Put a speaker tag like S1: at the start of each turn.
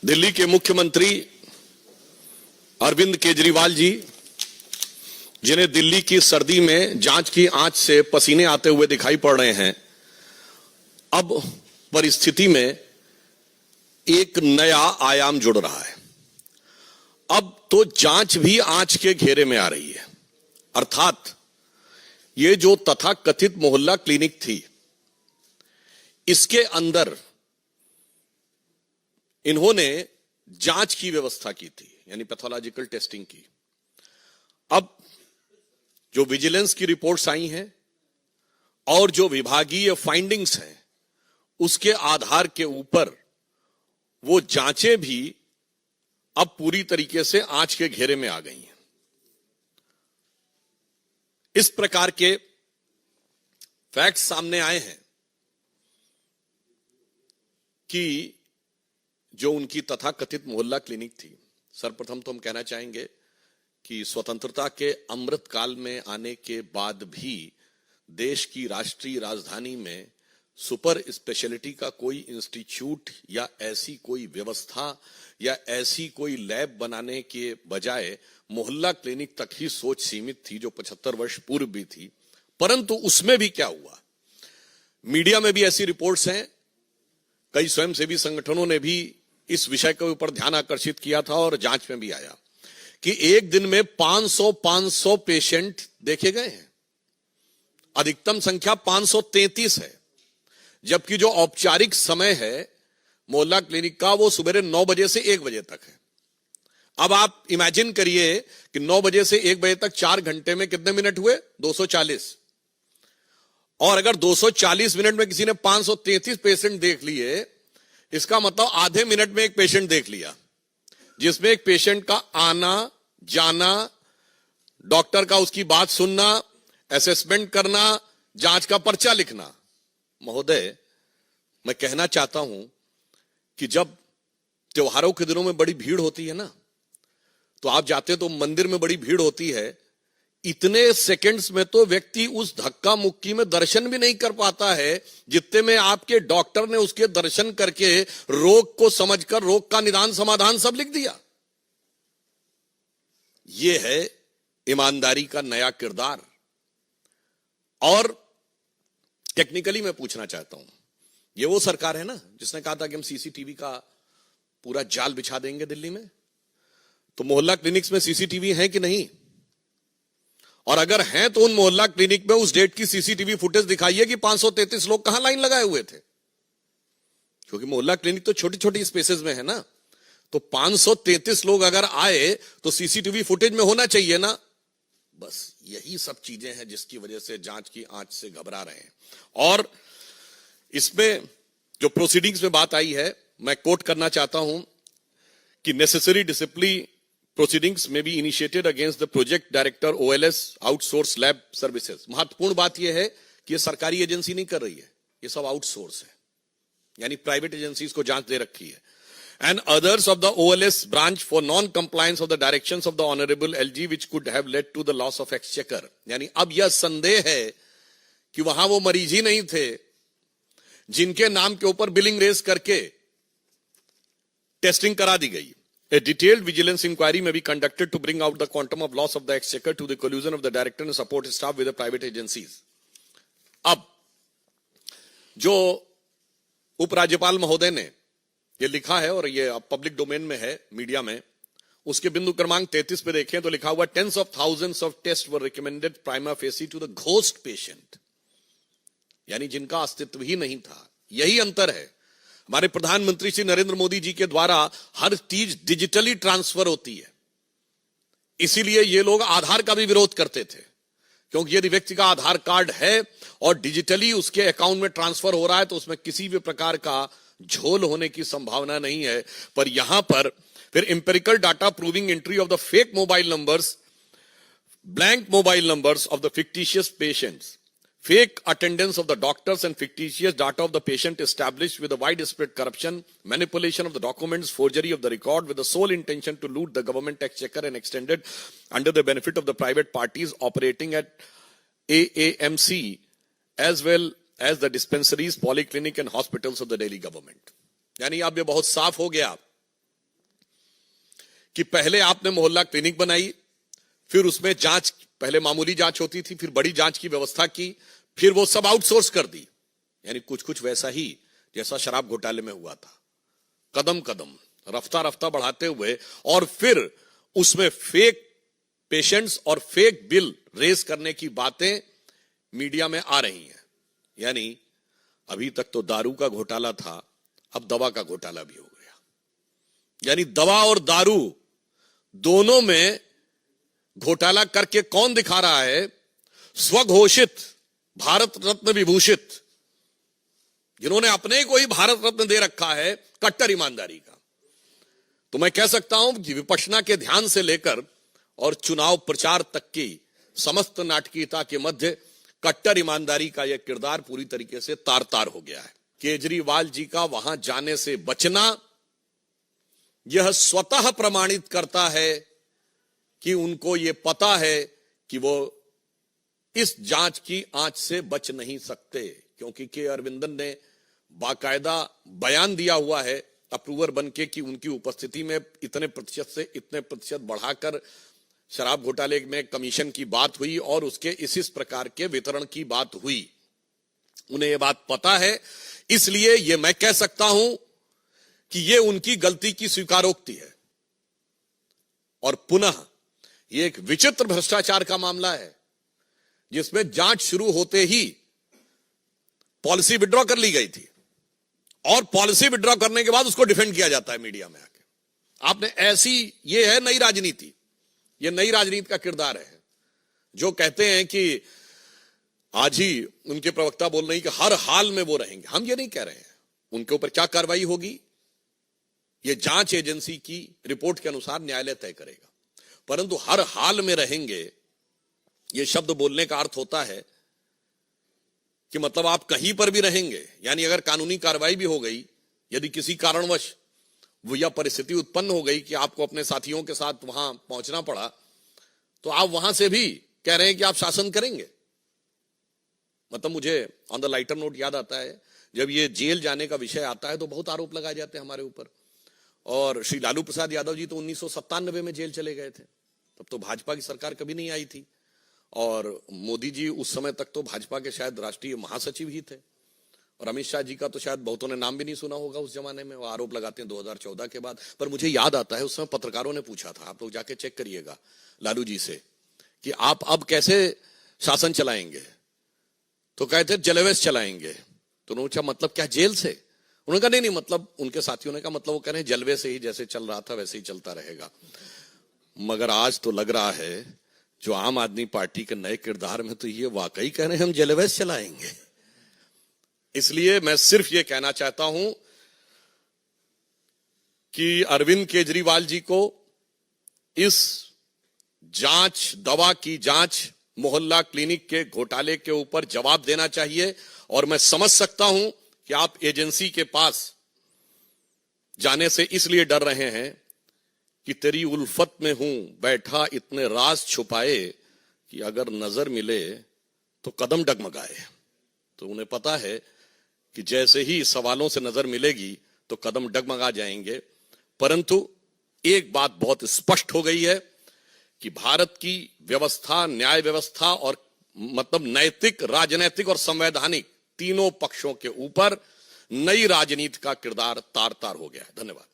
S1: दिल्ली के मुख्यमंत्री अरविंद केजरीवाल जी, जिन्हें दिल्ली की सर्दी में जांच की आंच से पसीने आते हुए दिखाई पड़ रहे हैं, अब परिस्थिति में एक नया आयाम जुड़ रहा है। अब तो जांच भी आंच के घेरे में आ रही है। अर्थात ये जो तथाकथित मोहल्ला क्लिनिक थी, इसके अंदर इन्होंने जांच की व्यवस्था की थी, यानी पैथोलॉजिकल टेस्टिंग की। अब जो विजिलेंस की रिपोर्ट्स आई हैं और जो विभागीय फाइंडिंग्स हैं, उसके आधार के ऊपर वो जांचें भी अब पूरी तरीके से आंच के घेरे में आ गई हैं। इस प्रकार के फैक्ट्स सामने आए हैं कि जो उनकी तथाकथित मोहल्ला क्लिनिक थी, सर्वप्रथम तो हम कहना चाहेंगे कि स्वतंत्रता के अमृत काल में आने के बाद भी देश की राष्ट्रीय राजधानी में सुपर स्पेशलिटी का कोई इंस्टीट्यूट या ऐसी कोई व्यवस्था या ऐसी कोई लैब बनाने के बजाय मोहल्ला क्लिनिक तक ही सोच सीमित थी, जो 75 वर्ष पूर्व भी थी। परंतु उसमें भी क्या हुआ, मीडिया में भी ऐसी रिपोर्ट्स हैं, कई स्वयंसेवी संगठनों ने भी इस विषय के ऊपर ध्यान आकर्षित किया था और जांच में भी आया कि एक दिन में 500 पेशेंट देखे गए हैं। अधिकतम संख्या 533 है, जबकि जो औपचारिक समय है मोहल्ला क्लिनिक का वो सुबह 9 बजे से 1 बजे तक है। अब आप इमेजिन करिए कि 9 बजे से 1 बजे तक 4 घंटे में कितने मिनट हुए, 240। और अगर 240 मिनट में किसी ने 533 पेशेंट देख लिए, इसका मतलब आधे मिनट में एक पेशेंट देख लिया, जिसमें एक पेशेंट का आना जाना, डॉक्टर का उसकी बात सुनना, असेसमेंट करना, जांच का पर्चा लिखना। महोदय, मैं कहना चाहता हूं कि जब त्योहारों के दिनों में बड़ी भीड़ होती है ना, तो आप जाते तो मंदिर में बड़ी भीड़ होती है, इतने सेकंड्स में तो व्यक्ति उस धक्का मुक्की में दर्शन भी नहीं कर पाता है जितने में आपके डॉक्टर ने उसके दर्शन करके रोग को समझकर रोग का निदान समाधान सब लिख दिया। यह है ईमानदारी का नया किरदार। और टेक्निकली मैं पूछना चाहता हूं, यह वो सरकार है ना जिसने कहा था कि हम सीसीटीवी का पूरा जाल बिछा देंगे दिल्ली में? तो मोहल्ला क्लिनिक्स में सीसीटीवी है कि नहीं? और अगर हैं तो उन मोहल्ला क्लिनिक में उस डेट की सीसीटीवी फुटेज दिखाइए कि 533 लोग कहां लाइन लगाए हुए थे। क्योंकि मोहल्ला क्लिनिक तो छोटी छोटी स्पेसेस में है ना, तो 533 लोग अगर आए तो सीसीटीवी फुटेज में होना चाहिए ना। बस यही सब चीजें हैं जिसकी वजह से जांच की आंच से घबरा रहे हैं। और इसमें जो प्रोसीडिंग्स में बात आई है, मैं कोट करना चाहता हूं कि necessary discipline proceedings may be initiated against the project director OLS outsource lab services। महत्वपूर्ण बात यह है कि यह सरकारी एजेंसी नहीं कर रही है, ये सब आउटसोर्स है, यानी प्राइवेट एजेंसीज को जांच दे रखी है। And others of the OLS branch for non-compliance of the directions of the Honorable LG which could have led to the loss of exchequer। यानी अब यह संदेह है कि वहां वो मरीज ही नहीं थे जिनके नाम के ऊपर बिलिंग रेस करके टेस्टिंग करा दी गई। A detailed vigilance inquiry may be conducted to bring out the quantum of loss of the exchequer to the collusion of the director and support staff with the private agencies। अब जो उपराज्यपाल महोदय ने ये लिखा है और ये अब पब्लिक डोमेन में है मीडिया में, उसके बिंदु क्रमांक 33 पे देखें तो लिखा हुआ tens of thousands of tests were recommended prima facie to the ghost patient, यानी जिनका अस्तित्व ही नहीं था। यही अंतर है। हमारे प्रधानमंत्री श्री नरेंद्र मोदी जी के द्वारा हर चीज डिजिटली ट्रांसफर होती है, इसीलिए ये लोग आधार का भी विरोध करते थे, क्योंकि यदि व्यक्ति का आधार कार्ड है और डिजिटली उसके अकाउंट में ट्रांसफर हो रहा है तो उसमें किसी भी प्रकार का झोल होने की संभावना नहीं है। पर यहां पर फिर empirical data proving entry of the fake mobile numbers, blank mobile numbers of the fictitious patients, fake attendance of the doctors and fictitious data of the patient established with a widespread corruption, manipulation of the documents, forgery of the record with the sole intention to loot the government exchequer and extended under the benefit of the private parties operating at AAMC as well as the dispensaries, polyclinic and hospitals of the Delhi government। यानी अब ये बहुत साफ हो गया कि पहले आपने मोहल्ला क्लिनिक बनाई, फिर उसमें जांच, पहले मामूली जांच होती थी, फिर बड़ी जांच की व्यवस्था की, फिर वो सब आउटसोर्स कर दी। यानी कुछ कुछ वैसा ही जैसा शराब घोटाले में हुआ था, कदम कदम रफ्ता रफ्ता बढ़ाते हुए, और फिर उसमें फेक पेशेंट्स और फेक बिल रेज करने की बातें मीडिया में आ रही हैं। यानी अभी तक तो दारू का घोटाला था, अब दवा का घोटाला भी हो गया। यानी दवा और दारू दोनों में घोटाला करके कौन दिखा रहा है? स्वघोषित भारत रत्न विभूषित, जिन्होंने अपने को ही भारत रत्न दे रखा है कट्टर ईमानदारी का। तो मैं कह सकता हूं कि विपश्यना के ध्यान से लेकर और चुनाव प्रचार तक की समस्त नाटकीयता के मध्य कट्टर ईमानदारी का यह किरदार पूरी तरीके से तार तार हो गया है। केजरीवाल जी का वहां जाने से बचना यह स्वतः प्रमाणित करता है कि उनको यह पता है कि वो इस जांच की आंच से बच नहीं सकते, क्योंकि के अरविंदन ने बाकायदा बयान दिया हुआ है अप्रूवर बनके कि उनकी उपस्थिति में इतने प्रतिशत से इतने प्रतिशत बढ़ाकर शराब घोटाले में कमीशन की बात हुई और उसके इस प्रकार के वितरण की बात हुई। उन्हें यह बात पता है, इसलिए यह मैं कह सकता हूं कि यह उनकी गलती की स्वीकारोक्ति है। और पुनः यह एक विचित्र भ्रष्टाचार का मामला है, जिसमें जांच शुरू होते ही पॉलिसी विड्रॉ कर ली गई थी, और पॉलिसी विड्रॉ करने के बाद उसको डिफेंड किया जाता है मीडिया में आके। आपने ऐसी, यह है नई राजनीति, यह नई राजनीति का किरदार है। जो कहते हैं कि आज ही उनके प्रवक्ता बोल रहे हैं कि हर हाल में वो रहेंगे, हम ये नहीं कह रहे हैं। उनके ऊपर क्या कार्रवाई होगी यह जांच एजेंसी की रिपोर्ट के अनुसार न्यायालय तय करेगा, परंतु हर हाल में रहेंगे यह शब्द बोलने का अर्थ होता है कि मतलब आप कहीं पर भी रहेंगे। यानी अगर कानूनी कार्रवाई भी हो गई, यदि किसी कारणवश वो यह परिस्थिति उत्पन्न हो गई कि आपको अपने साथियों के साथ वहां पहुंचना पड़ा, तो आप वहां से भी कह रहे हैं कि आप शासन करेंगे। मतलब मुझे ऑन द लाइटर नोट याद आता है, जब ये जेल जाने का विषय आता है तो बहुत आरोप लगाए जाते हैं हमारे ऊपर। और श्री लालू प्रसाद यादव जी तो 1997 में जेल चले गए थे, तब तो भाजपा की सरकार कभी नहीं आई थी, और मोदी जी उस समय तक तो भाजपा के शायद राष्ट्रीय महासचिव ही थे, और अमित शाह जी का तो शायद बहुतों ने नाम भी नहीं सुना होगा उस जमाने में। वो आरोप लगाते हैं 2014 के बाद। पर मुझे याद आता है उस समय पत्रकारों ने पूछा था, आप लोग जाके चेक करिएगा लालू जी से, कि आप अब कैसे शासन चलाएंगे? तो कहते जलवेश चलाएंगे। तो उन्होंने पूछा मतलब क्या जेल से? उन्होंने कहा नहीं, मतलब उनके साथियों ने कहा मतलब वो कह रहे हैं जलवे से ही, जैसे चल रहा था वैसे ही चलता रहेगा। मगर आज तो लग रहा है जो आम आदमी पार्टी के नए किरदार में तो ये वाकई कह रहे हैं हम जलवेश चलाएंगे। इसलिए मैं सिर्फ ये कहना चाहता हूं कि अरविंद केजरीवाल जी को इस जांच, दवा की जांच, मोहल्ला क्लिनिक के घोटाले के ऊपर जवाब देना चाहिए। और मैं समझ सकता हूं कि आप एजेंसी के पास जाने से इसलिए डर रहे हैं कि तेरी उल्फत में हूं बैठा इतने राज छुपाए कि अगर नजर मिले तो कदम डगमगाए। तो उन्हें पता है कि जैसे ही सवालों से नजर मिलेगी तो कदम डगमगा जाएंगे। परंतु एक बात बहुत स्पष्ट हो गई है कि भारत की व्यवस्था, न्याय व्यवस्था और मतलब नैतिक, राजनैतिक और संवैधानिक तीनों पक्षों के ऊपर नई राजनीति का किरदार तार तार हो गया है। धन्यवाद।